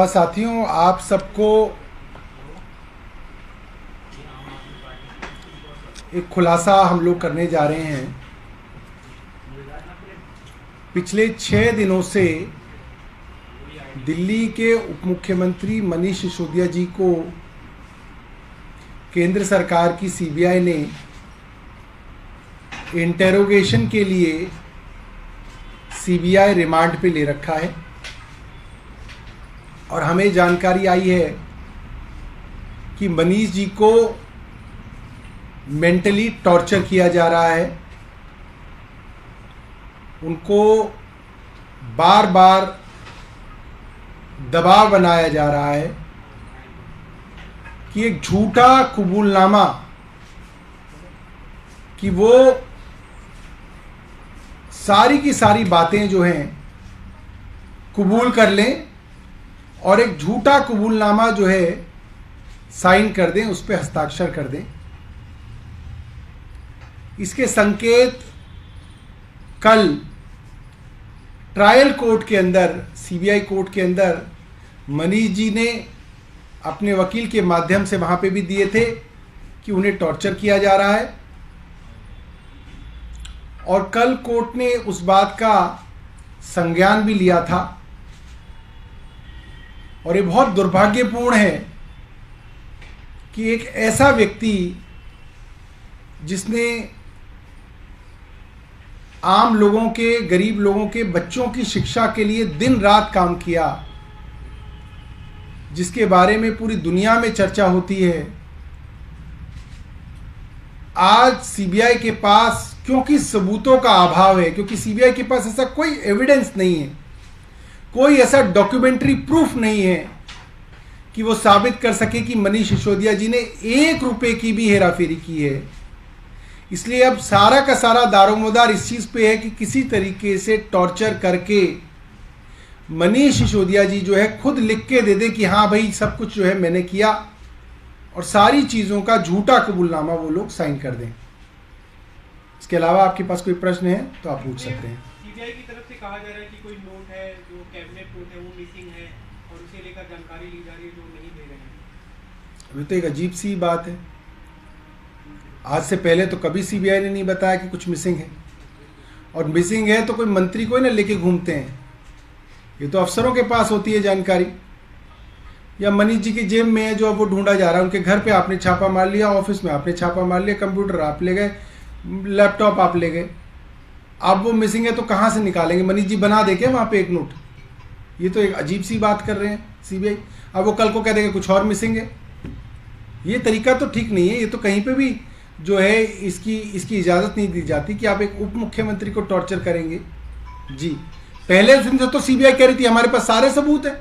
साथियों, आप सबको एक खुलासा हम लोग करने जा रहे हैं। पिछले 6 दिनों से दिल्ली के उप मुख्यमंत्री मनीष सिसोदिया जी को केंद्र सरकार की सीबीआई ने इंटेरोगेशन के लिए सीबीआई रिमांड पे ले रखा है और हमें जानकारी आई है कि मनीष जी को मेंटली टॉर्चर किया जा रहा है। उनको बार बार दबाव बनाया जा रहा है कि एक झूठा कबूलनामा कि वो सारी की सारी बातें जो हैं कबूल कर लें और एक झूठा कबूलनामा जो है साइन कर दें, उस पर हस्ताक्षर कर दें। इसके संकेत कल ट्रायल कोर्ट के अंदर, सीबीआई कोर्ट के अंदर मनीष जी ने अपने वकील के माध्यम से वहां पे भी दिए थे कि उन्हें टॉर्चर किया जा रहा है। और कल कोर्ट ने उस बात का संज्ञान भी लिया था। और ये बहुत दुर्भाग्यपूर्ण है कि एक ऐसा व्यक्ति जिसने आम लोगों के, गरीब लोगों के बच्चों की शिक्षा के लिए दिन रात काम किया, जिसके बारे में पूरी दुनिया में चर्चा होती है, आज सीबीआई के पास, क्योंकि सबूतों का अभाव है, क्योंकि सीबीआई के पास ऐसा कोई एविडेंस नहीं है, कोई ऐसा डॉक्यूमेंट्री प्रूफ नहीं है कि वो साबित कर सके कि मनीष सिसोदिया जी ने 1 रुपए की भी हेराफेरी की है। इसलिए अब सारा का सारा दारोमदार इस चीज पे है कि किसी तरीके से टॉर्चर करके मनीष सिसोदिया जी जो है खुद लिख के दे दे कि हाँ भाई सब कुछ जो है मैंने किया, और सारी चीजों का झूठा कबूलनामा वो लोग साइन कर दें। इसके अलावा आपके पास कोई प्रश्न है तो आप पूछ सकते हैं। सीबीआई की तरफ से कहा जा रहा है कि कोई नोट है जो कैबिनेट नोट है वो मिसिंग है और उसे लेकर जानकारी ली जा रही है जो नहीं दे रहे हैं। अभी तो एक अजीब सी बात है। आज से पहले तो कभी सीबीआई ने नहीं बताया कि कुछ मिसिंग है, और मिसिंग है तो कोई मंत्री को ही ना लेके घूमते हैं। ये तो अफसरों के पास होती है जानकारी, या मनीष जी की जेब में है जो अब वो ढूंढा जा रहा है। उनके घर पे आपने छापा मार लिया, ऑफिस में आपने छापा मार लिया, कंप्यूटर आप ले गए, लैपटॉप आप ले गए। अब वो मिसिंग है तो कहाँ से निकालेंगे? मनीष जी बना दे के वहाँ पे एक नोट? ये तो एक अजीब सी बात कर रहे हैं सीबीआई। अब वो कल को कह देंगे कुछ और मिसिंग है। ये तरीका तो ठीक नहीं है। ये तो कहीं पे भी जो है इसकी इजाज़त नहीं दी जाती कि आप एक उप मुख्यमंत्री को टॉर्चर करेंगे। जी, पहले दिन से तो सीबीआई कह रही थी हमारे पास सारे सबूत हैं।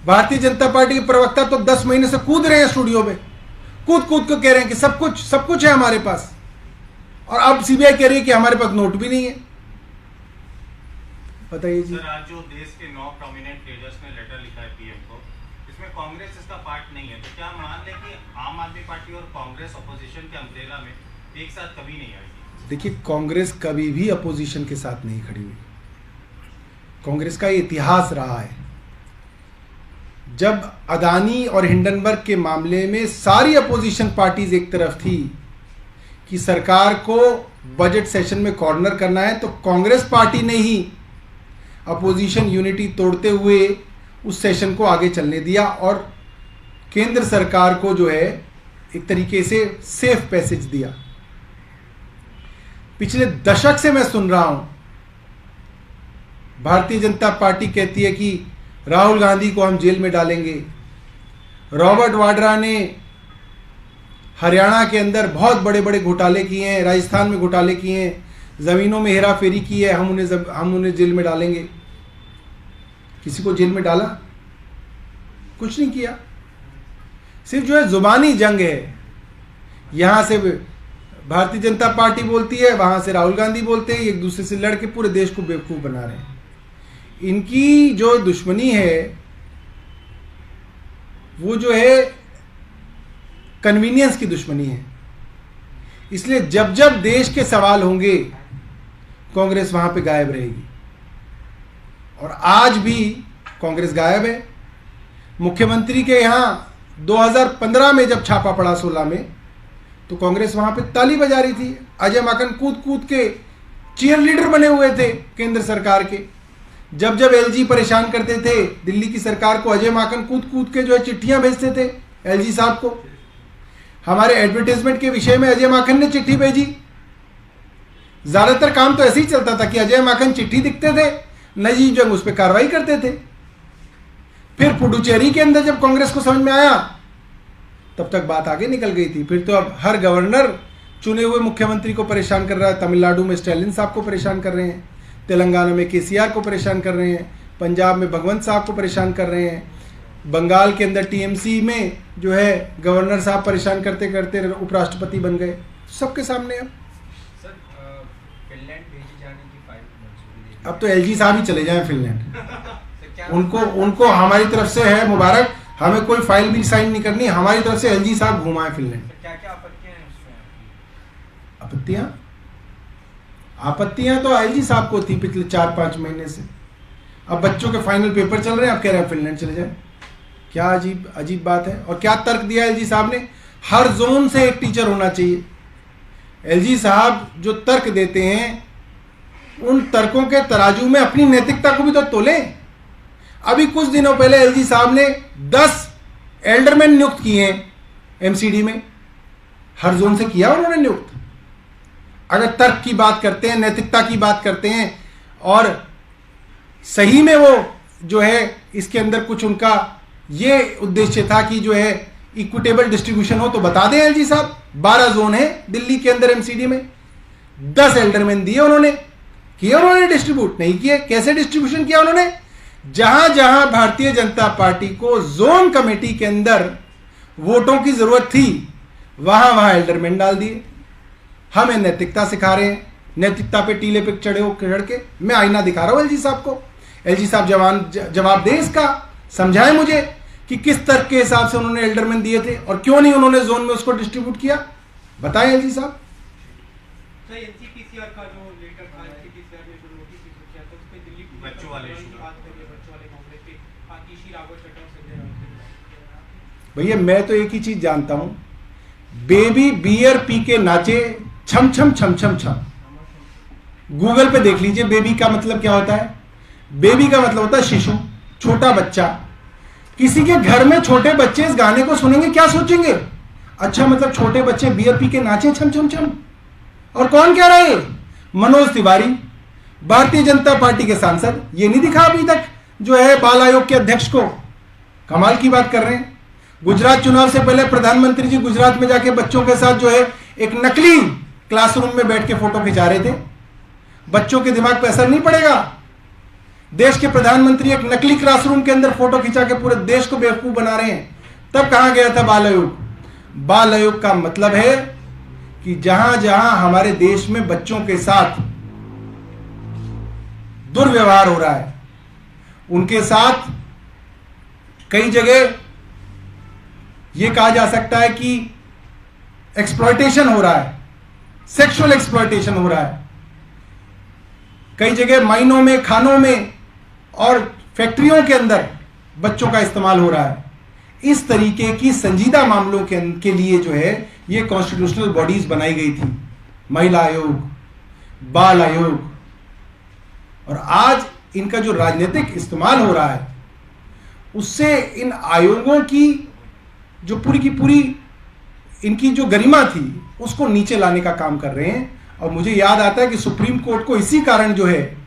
भारतीय जनता पार्टी के प्रवक्ता तो 10 महीने से कूद रहे हैं स्टूडियो में, कूद को कह रहे हैं कि सब कुछ है हमारे पास, और अब सीबीआई कह रही है कि हमारे पास नोट भी नहीं है। बताइए जी। सर, आज जो देश के 9 प्रोमिनेंट लीडर्स ने लेटर लिखा है पीएम को, इसमें कांग्रेस इसका पार्ट नहीं है, तो क्या मान लें कि आम आदमी पार्टी और कांग्रेस अपोजिशन के अम्ब्रेला में एक साथ कभी नहीं आएगी? देखिए, कांग्रेस कभी भी अपोजिशन के साथ नहीं खड़ी हुई। कांग्रेस का इतिहास रहा है। जब अदानी और हिंडनबर्ग के मामले में सारी अपोजिशन पार्टीज एक तरफ थी कि सरकार को बजट सेशन में कॉर्नर करना है, तो कांग्रेस पार्टी ने ही अपोजिशन यूनिटी तोड़ते हुए उस सेशन को आगे चलने दिया और केंद्र सरकार को जो है एक तरीके से सेफ पैसेज दिया। पिछले दशक से मैं सुन रहा हूं, भारतीय जनता पार्टी कहती है कि राहुल गांधी को हम जेल में डालेंगे। रॉबर्ट वाड्रा ने हरियाणा के अंदर बहुत बड़े बड़े घोटाले किए हैं, राजस्थान में घोटाले किए हैं, ज़मीनों में हेराफेरी की है, हम उन्हें जेल में डालेंगे। किसी को जेल में डाला? कुछ नहीं किया। सिर्फ जो है जुबानी जंग है। यहाँ से भारतीय जनता पार्टी बोलती है, वहाँ से राहुल गांधी बोलते हैं, एक दूसरे से लड़के पूरे देश को बेवकूफ़ बना रहे हैं। इनकी जो दुश्मनी है वो जो है कन्वीनियंस की दुश्मनी है। इसलिए जब जब देश के सवाल होंगे, कांग्रेस वहां पे गायब रहेगी। और आज भी कांग्रेस गायब है। मुख्यमंत्री के यहां 2015 में जब छापा पड़ा 16 में, तो कांग्रेस वहां पे ताली बजा रही थी। अजय माकन कूद कूद के चीयर लीडर बने हुए थे केंद्र सरकार के। जब जब एलजी परेशान करते थे दिल्ली की सरकार को, अजय माकन कूद कूद के जो है चिट्ठियां भेजते थे एलजी साहब को। हमारे एडवर्टाइजमेंट के विषय में अजय माकन ने चिट्ठी भेजी। ज्यादातर काम तो ऐसे ही चलता था कि अजय माकन चिट्ठी दिखते थे, नजीब जंग उस पर कार्रवाई करते थे। फिर पुडुचेरी के अंदर जब कांग्रेस को समझ में आया, तब तक बात आगे निकल गई थी। फिर तो अब हर गवर्नर चुने हुए मुख्यमंत्री को परेशान कर रहा है। तमिलनाडु में स्टैलिन साहब को परेशान कर रहे हैं, तेलंगाना में केसीआर को परेशान कर रहे हैं, पंजाब में भगवंत साहब को परेशान कर रहे हैं, बंगाल के अंदर टीएमसी में जो है गवर्नर साहब परेशान करते करते उपराष्ट्रपति बन गए। सबके सामने अब फिनलैंड भेजे जाने की फाइल मंजूरी अब तो एलजी साहब ही चले जाएं फिनलैंड। उनको हमारी तरफ से है मुबारक, हमें कोई फाइल भी साइन नहीं करनी, हमारी तरफ से एलजी साहब घुमाए फिनलैंड। क्या क्या आपत्तियां हैं उसमें? आपत्तियां तो एलजी साहब को थी पिछले 4-5 महीने से। अब बच्चों के फाइनल पेपर चल रहे हैं, अब कह रहे हैं फिनलैंड चले जाए। क्या अजीब बात है। और क्या तर्क दिया एलजी साहब ने, हर जोन से एक टीचर होना चाहिए। एलजी साहब जो तर्क देते हैं, उन तर्कों के तराजू में अपनी नैतिकता को भी तो तोलें। अभी कुछ दिनों पहले एलजी साहब ने 10 एल्डरमैन नियुक्त किए हैं एमसीडी में। हर जोन से किया उन्होंने नियुक्त। अगर तर्क की बात करते हैं, नैतिकता की बात करते हैं, और सही में वो जो है इसके अंदर कुछ उनका ये उद्देश्य था कि जो है इक्विटेबल डिस्ट्रीब्यूशन हो, तो बता दें एलजी साहब। 12 जोन है दिल्ली के अंदर एमसीडी में, 10 एल्डरमैन दिए उन्होंने, किए उन्होंने डिस्ट्रीब्यूट? नहीं किए। कैसे डिस्ट्रीब्यूशन किया उन्होंने? जहां जहां भारतीय जनता पार्टी को जोन कमेटी के अंदर वोटों की जरूरत थी, वहां वहां एल्डरमैन डाल दिए। हमें नैतिकता सिखा रहे हैं, नैतिकता पे टीले पे चढ़ के मैं आईना दिखा रहा हूं एलजी साहब को। एलजी साहब जवाब दें इसका, समझाएं मुझे कि किस तर्क के हिसाब से उन्होंने एल्डरमैन दिए थे और क्यों नहीं उन्होंने जोन में उसको डिस्ट्रीब्यूट किया। बताएं एलजी साहब। एनसीपीसीआर का जो लेटर था, एनसीपीसीआर ने जो नोटिस इशू किया था, उस पे दिल्ली बच्चों वाले इशू की बात करिए, बच्चों वाले मामले पे आतिशी रावत चट्टा और संजय राउत। भैया मैं तो एक ही चीज जानता हूं, बेबी बियर पी के नाचे छम छम छम छम छम। गूगल पे देख लीजिए बेबी का मतलब क्या होता है। बेबी का मतलब होता है शिशु, छोटा बच्चा। किसी के घर में छोटे बच्चे इस गाने को सुनेंगे क्या सोचेंगे? अच्छा, मतलब छोटे बच्चे बियर पी के नाचे छम छम छम। और कौन कह रहा है? मनोज तिवारी, भारतीय जनता पार्टी के सांसद। ये नहीं दिखा अभी तक जो है बाल आयोग के अध्यक्ष को। कमाल की बात कर रहे हैं। गुजरात चुनाव से पहले प्रधानमंत्री जी गुजरात में जाके बच्चों के साथ जो है एक नकली क्लासरूम में बैठ के फोटो खिंचा रहे थे। बच्चों के दिमाग पर असर नहीं पड़ेगा? देश के प्रधानमंत्री एक नकली क्लासरूम के अंदर फोटो खिंचा के पूरे देश को बेवकूफ बना रहे हैं। तब कहां गया था बाल आयोग? बाल आयोग का मतलब है कि जहां जहां हमारे देश में बच्चों के साथ दुर्व्यवहार हो रहा है, उनके साथ कई जगह यह कहा जा सकता है कि एक्सप्लॉयटेशन हो रहा है, सेक्सुअल एक्सप्लॉयटेशन हो रहा है। कई जगह माइनों में, खानों में और फैक्ट्रियों के अंदर बच्चों का इस्तेमाल हो रहा है। इस तरीके की संजीदा मामलों के लिए जो है ये कॉन्स्टिट्यूशनल बॉडीज बनाई गई थी, महिला आयोग, बाल आयोग। और आज इनका जो राजनीतिक इस्तेमाल हो रहा है, उससे इन आयोगों की जो पूरी की पूरी इनकी जो गरिमा थी उसको नीचे लाने का काम कर रहे हैं। और मुझे याद आता है कि सुप्रीम कोर्ट को इसी कारण जो है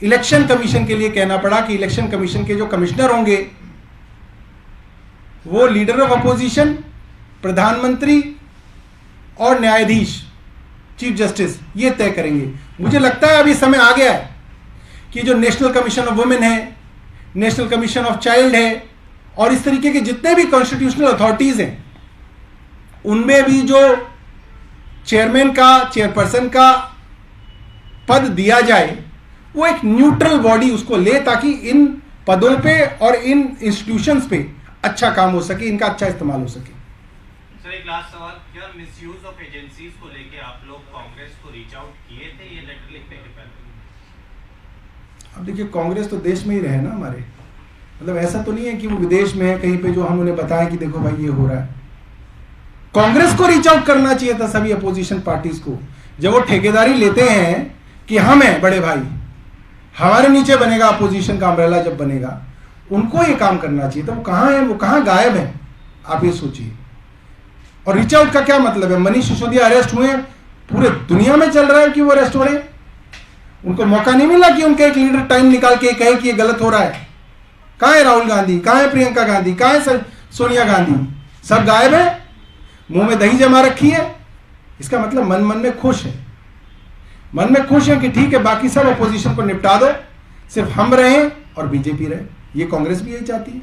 इलेक्शन कमीशन के लिए कहना पड़ा कि इलेक्शन कमीशन के जो कमिश्नर होंगे वो लीडर ऑफ अपोजिशन, प्रधानमंत्री और न्यायाधीश, चीफ जस्टिस, ये तय करेंगे। मुझे लगता है अभी समय आ गया है कि जो नेशनल कमीशन ऑफ वुमेन है, नेशनल कमीशन ऑफ चाइल्ड है, और इस तरीके के जितने भी कॉन्स्टिट्यूशनल अथॉरिटीज हैं, उनमें भी जो चेयरमैन का, चेयरपर्सन का पद दिया जाए, वो एक न्यूट्रल बॉडी उसको ले, ताकि इन पदों पे और इन इंस्टीट्यूशंस पे अच्छा काम हो सके, इनका अच्छा इस्तेमाल हो सके। सर एक लास्ट सवाल, क्या मिसयूज ऑफ एजेंसीज को लेके आप लोग कांग्रेस को रीच आउट किए थे ये लेटर लिखने के पहले? अब देखिए, कांग्रेस तो देश में ही रहे ना हमारे, मतलब ऐसा तो नहीं है कि वो विदेश में है कहीं पे जो हम उन्हें बताएं कि देखो भाई ये हो रहा है। कांग्रेस को रीच आउट करना चाहिए था सभी अपोजिशन पार्टीज को, जब वो ठेकेदारी लेते हैं कि हम हैं बड़े भाई, हमारे नीचे बनेगा अपोजिशन का अम्ब्रेला, जब बनेगा उनको ये काम करना चाहिए था। वो कहाँ है, वो कहाँ गायब है, आप ये सोचिए। और रीच आउट का क्या मतलब है? मनीष सिसोदिया अरेस्ट हुए, पूरे दुनिया में चल रहा है कि वो अरेस्ट हो रहे हैं, उनको मौका नहीं मिला कि उनका एक लीडर टाइम निकाल के कहे कि ये गलत हो रहा है। कहाँ है राहुल गांधी, कहाँ है प्रियंका गांधी, कहाँ है सोनिया गांधी? सब गायब है, मुंह में दही जमा रखी है। इसका मतलब मन मन में खुश है, मन में खुश है कि ठीक है बाकी सब अपोजिशन को निपटा दो, सिर्फ हम रहें और बीजेपी रहे। ये कांग्रेस भी यही चाहती है।